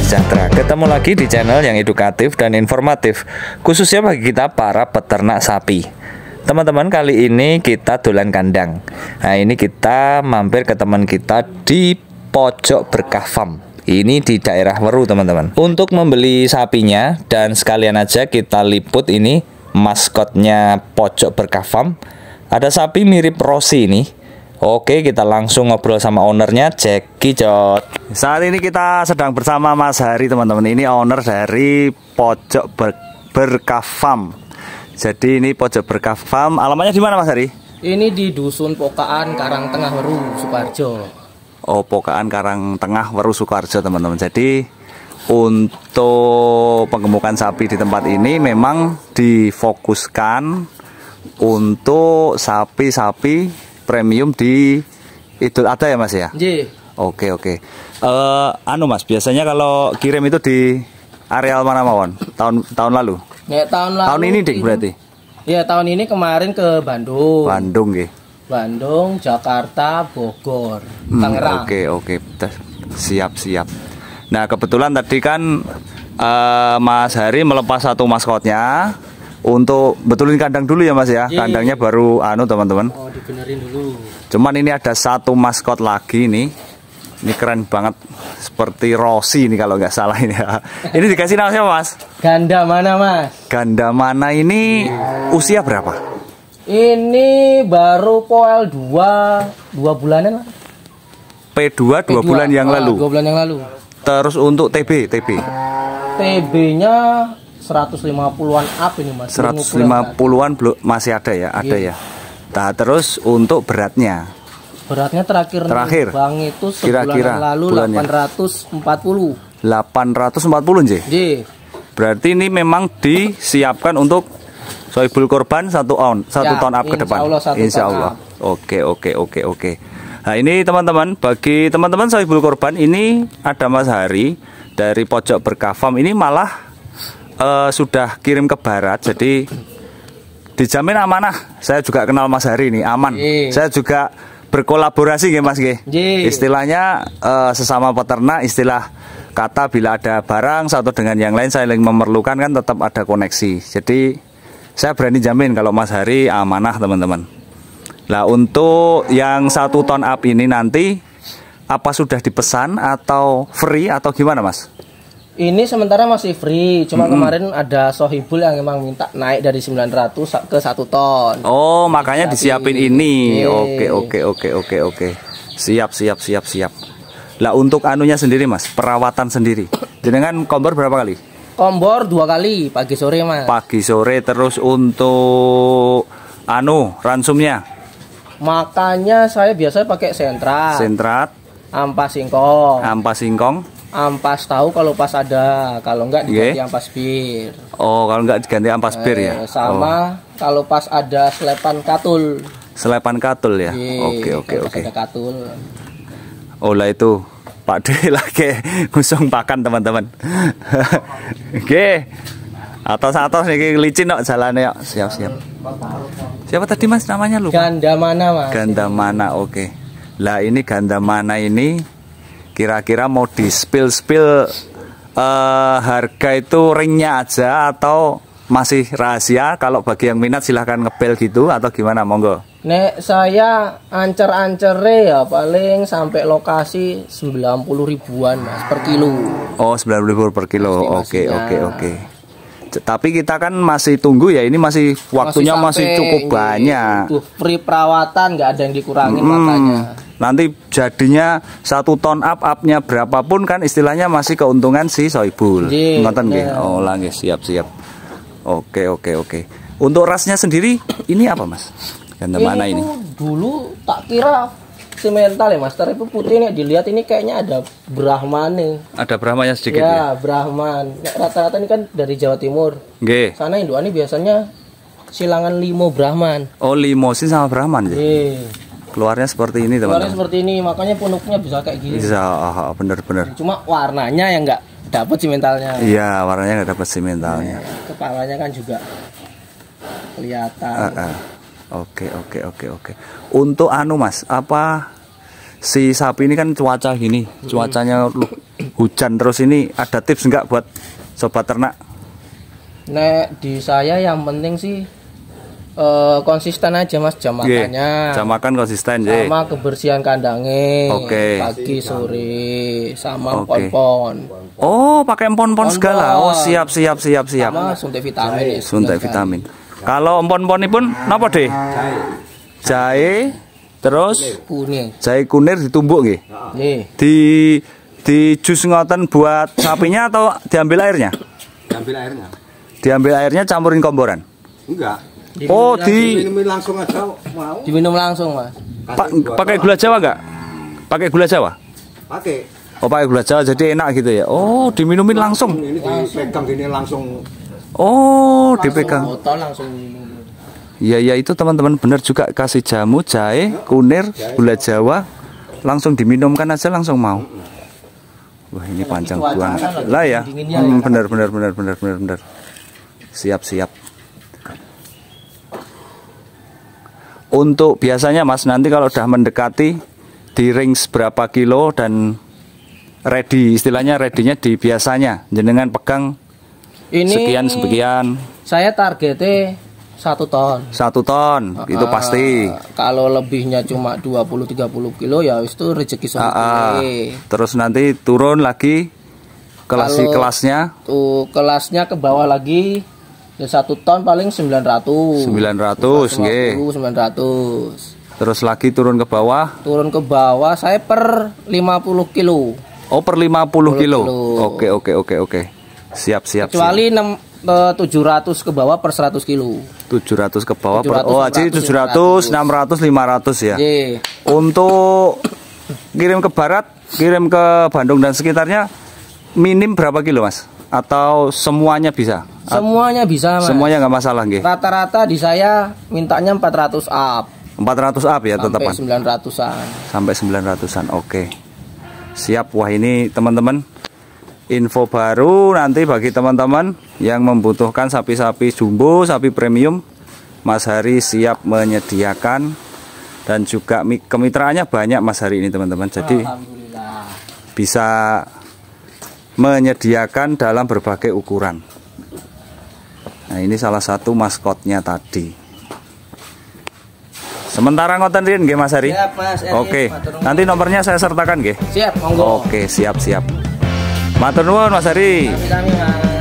sejahtera. Ketemu lagi di channel yang edukatif dan informatif, khususnya bagi kita para peternak sapi. Teman-teman, kali ini kita dolan kandang. Nah, ini kita mampir ke teman kita di Pojok Berkah Farm. Ini di daerah Weru, teman-teman. Untuk membeli sapinya dan sekalian aja kita liput ini maskotnya Pojok Berkah Farm. Ada sapi mirip Rosi ini. Oke, kita langsung ngobrol sama ownernya, Jeki Jot. Saat ini kita sedang bersama Mas Hari, teman-teman. Ini owner dari Pojok Berkah Farm. Jadi ini Pojok Berkah Farm. Alamatnya di mana, Mas Hari? Ini di Dusun Pokaan, Karangtengah, Weru, Sukoharjo. Oh, Pokaan, Karangtengah, Weru, Sukoharjo, teman-teman. Jadi untuk penggemukan sapi di tempat ini memang difokuskan untuk sapi-sapi premium di Idul Adha ya, Mas ya? Iya. Oke. Mas, biasanya kalau kirim itu di areal mana mawon? Tahun lalu? Ya, tahun lalu. Tahun ini ding berarti? Ya, tahun ini kemarin ke Bandung. Bandung nggih. Bandung, Jakarta, Bogor, Tangerang. Oke. Siap. Nah, kebetulan tadi kan Mas Hari melepas satu maskotnya. Untuk betulin kandang dulu ya, Mas ya. Kandangnya baru teman-teman. Oh, dibenerin dulu. Cuman ini ada satu maskot lagi nih. Ini keren banget, seperti Rosi ini kalau nggak salah ini ya. Ini dikasih nama siapa, Mas? Ganda mana, Mas? Ganda mana ini usia berapa? Ini baru poel 2 bulanan lah. P2 2 bulan yang lalu. 2 bulan yang lalu. Terus untuk TB. TB-nya 150-an up ini, Mas. 150-an masih ada ya? Ada ya. Nah, terus untuk beratnya? Beratnya terakhir Bang itu kira-kira lalu 840. 840 nggih? Nggih. Berarti ini memang disiapkan untuk sohibul korban 1 ton up ke depan. Insya Allah. Oke. Nah, ini teman-teman, bagi teman-teman sohibul korban ini ada Mas Hari dari Pojok Berkah Farm ini malah sudah kirim ke barat, jadi dijamin amanah. Saya juga kenal Mas Hari ini, aman. Saya juga berkolaborasi ya, Mas. Istilahnya sesama peternak, istilah kata bila ada barang satu dengan yang lain saling memerlukan kan tetap ada koneksi. Jadi saya berani jamin kalau Mas Hari amanah, teman-teman. Nah, untuk yang 1 ton up ini nanti apa sudah dipesan atau free atau gimana, Mas? Ini sementara masih free, cuma kemarin ada sohibul yang memang minta naik dari 900 ke 1 ton. Oh, makanya disiapin ini. Oke. Siap. Lah, untuk anunya sendiri, Mas, perawatan sendiri. Jenengan kombor berapa kali? Kombor 2 kali, pagi sore, Mas. Pagi sore. Terus untuk ransumnya? Makanya saya biasanya pakai sentrat. Ampas singkong. Ampas tahu kalau pas ada, kalau enggak diganti ampas bir. Oh, kalau enggak diganti ampas bir ya. Sama kalau pas ada selepan katul. Selepan katul ya. Oke. Ada katul. Oh lah, itu Pak D lagi ngusung pakan, teman-teman. Oke. Atos nih licin kok jalannya. Siap. Siapa tadi, Mas, namanya lupa? Ganda mana, Mas? Ganda mana, oke. Lah, ini ganda mana ini kira-kira mau di spill harga itu ringnya aja atau masih rahasia? Kalau bagi yang minat silahkan ngebel gitu atau gimana, monggo. Nek saya ancer-ancere ya paling sampai lokasi 90 ribuan, Mas, per kilo. Oh, 90 ribu per kilo. Oke. Tapi kita kan masih tunggu ya, ini masih waktunya masih cukup banyak. Free perawatan, nggak ada yang dikurangin makanya. Nanti jadinya 1 ton up-nya berapapun kan istilahnya masih keuntungan si sohibul. Ngoten nggih. Oh, lah nggih, siap. Oke. Untuk rasnya sendiri ini apa, Mas? Ganda mana ini? Dulu tak kira simental ya, Mas. Tapi putih nih dilihat ini kayaknya ada Brahman nih. Ada Brahmanya sedikit ya? Brahman. Rata-rata ini kan dari Jawa Timur. Nggih. Sana indukan ini biasanya silangan limo Brahman. Oh, limosin sama Brahman ya? Keluarnya seperti ini, teman-teman. Keluarnya seperti ini, makanya punuknya bisa kayak gini. Bisa, bener. Cuma warnanya yang nggak dapet simentalnya. Iya, warnanya nggak dapet simentalnya. Kepalanya kan juga kelihatan. Oke. Untuk Mas, apa si sapi ini kan cuaca gini, cuacanya hujan terus ini, ada tips nggak buat sobat ternak? Nek di saya yang penting sih konsisten aja Mas jam makannya. Jam makan konsisten sama kebersihan kandangnya. Pagi sore sama pon-pon. Oh, pakai pon-pon segala. Oh, siap. Sama suntik vitamin. Suntik vitamin. Kalau pon-pon ini pun napa deh? Jahe terus kunir. Jahe kunir ditumbuk nggih. Di jus ngoten buat sapinya atau diambil airnya? Diambil airnya campurin komporan? Enggak. Diminum langsung aja mau. Diminum langsung, Mas. Pakai gula Jawa enggak? Pakai gula Jawa? Pakai. Oh, pakai gula Jawa jadi enak gitu ya. Oh, diminumin langsung. Ini dipegang gini langsung. Oh, dipegang. Langsung. Iya itu teman-teman, benar juga, kasih jamu, jahe, kunir, gula Jawa, langsung diminumkan aja langsung mau. Wah, ini panjang banget. Lah ya. Benar. Siap. Untuk biasanya Mas, nanti kalau udah mendekati di range berapa kilo dan ready, istilahnya ready-nya di biasanya jenengan pegang ini sekian. Saya targetnya 1 ton. 1 ton, itu pasti. Kalau lebihnya cuma 20-30 kilo ya itu rezeki sendiri. Terus nanti turun lagi kelasnya. Kelasnya ke bawah lagi. Ya 1 ton paling 900 nggih. 900. Terus lagi turun ke bawah. Turun ke bawah saya per 50 kilo. Oh, per 50 kilo. Oke. Siap. Kecuali 700 ke bawah per 100 kilo. 700 ke bawah per, jadi 700, 600, 500 ya. Ye. Untuk kirim ke barat, kirim ke Bandung dan sekitarnya minim berapa kilo Mas? Atau semuanya bisa? Semuanya bisa Mas. Semuanya nggak masalah nggih. Rata-rata di saya mintanya 400 up. 400 up ya tetap. Sampai 900-an. Sampai 900-an. Oke. Siap. Wah, ini teman-teman info baru nanti bagi teman-teman yang membutuhkan sapi-sapi jumbo, sapi premium. Mas Hari siap menyediakan, dan juga kemitraannya banyak Mas Hari ini teman-teman. Jadi bisa menyediakan dalam berbagai ukuran. Nah, ini salah satu maskotnya tadi. Sementara ngoten riyen nggih Mas Hari. Siap, Mas. Oke. Nanti nomornya saya sertakan nggih. Siap, monggo. Oke, siap. Matur nuwun Mas Hari. Sami-sami, Mas.